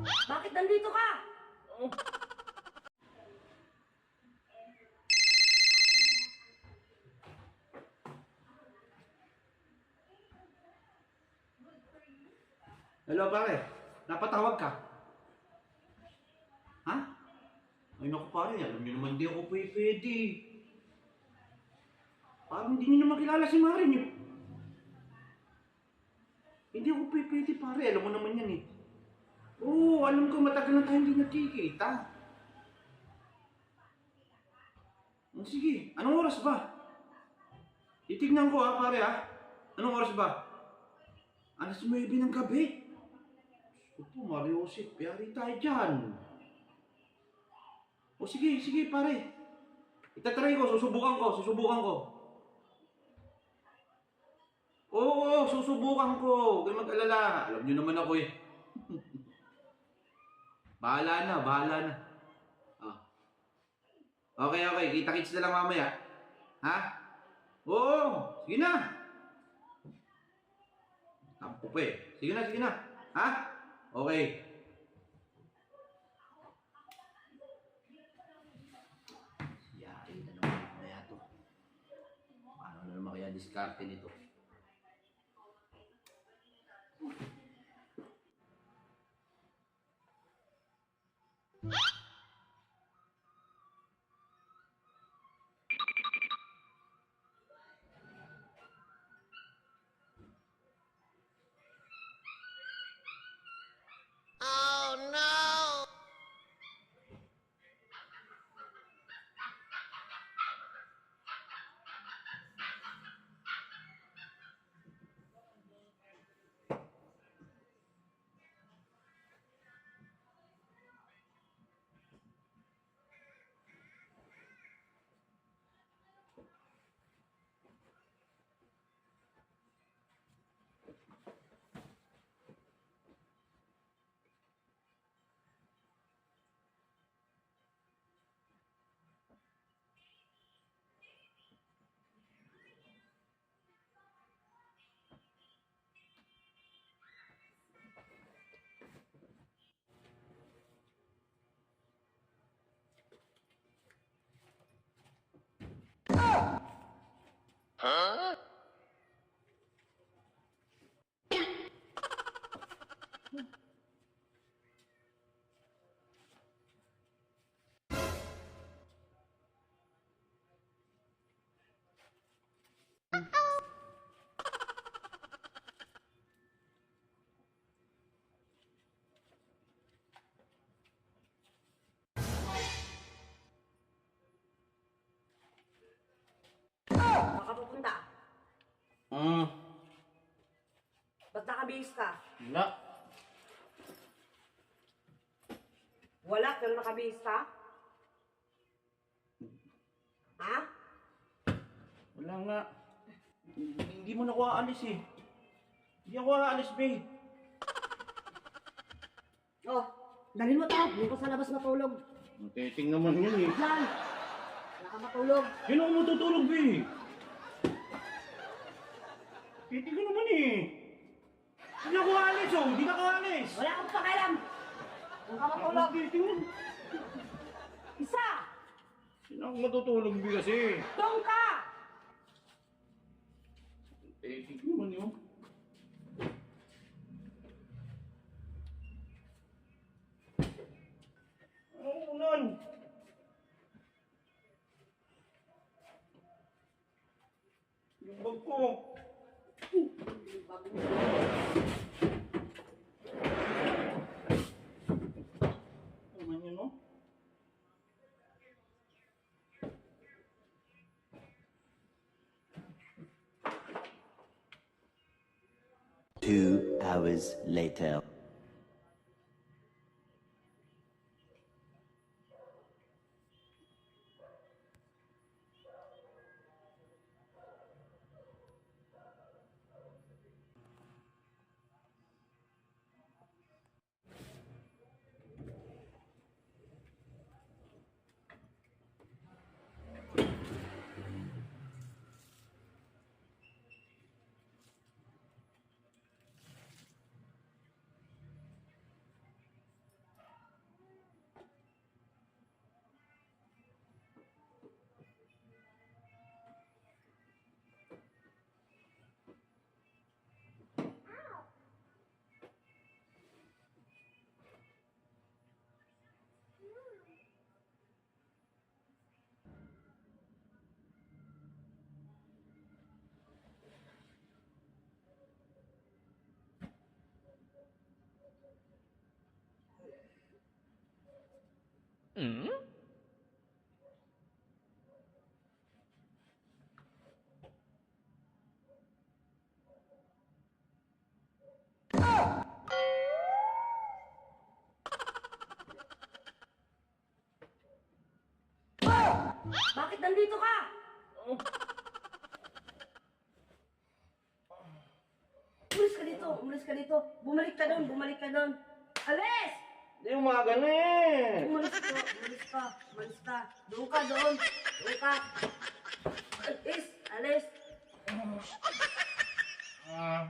Bakit nandito ka? Hello pare, napatawag ka? Ha? Ay naku pare, alam niyo naman di ako pwede. Parang hindi niyo naman kilala si Marin eh. Hindi ako pwede pare, alam mo naman yan eh. Oo, alam ko matagal na tayo hindi nakikita. Sige, anong oras ba? Titignan ko ha pare ha. Anong oras ba? 9:09 ng gabi. Opo, Mario Joseph, yari tayo dyan. O sige pare. Itatry ko, susubukan ko. Oo, susubukan ko. Huwag kayong mag-alala. Alam niyo naman ako eh. Bahala na. Ah. Okay. Kita-kits na lang mamaya. Ha? Oo, sige na. Tampo pa eh. Sige na. Ha? Okay. Yain na naman mamaya to. Paano na naman kaya diskarte nito? Baka pupunta. Ba't nakabihis ka? Wala. Wala, pero nakabihis ka? Ha? Wala nga. Hindi mo na ako aalis eh. Hindi ako aalis, babe. Oh, dalhin mo to. Hindi ko sa labas matulog. Matesting naman yun eh. Diyan. Wala ka matulog. Yun ako matutulog, babe. Titig ka naman eh. Hindi ako aalis oh. Hindi na ako aalis. Wala kang pakialam. Huwag ka matulog. Titig mo. Isa! Hindi na ako matutulog, babe kasi. Doon ka! Titig naman yun. Anong ulan? Yung bag ko. Naman yun, no? Two hours later. Bakit nandito ka? Umalis ka dito, umalis ka dito. Bumalik ka doon, bumalik ka doon. Alis! Hindi umaga na eh. Umalis ka, umalis ka, umalis ka. Doon ka doon, doon ka. Alis, alis. Ah.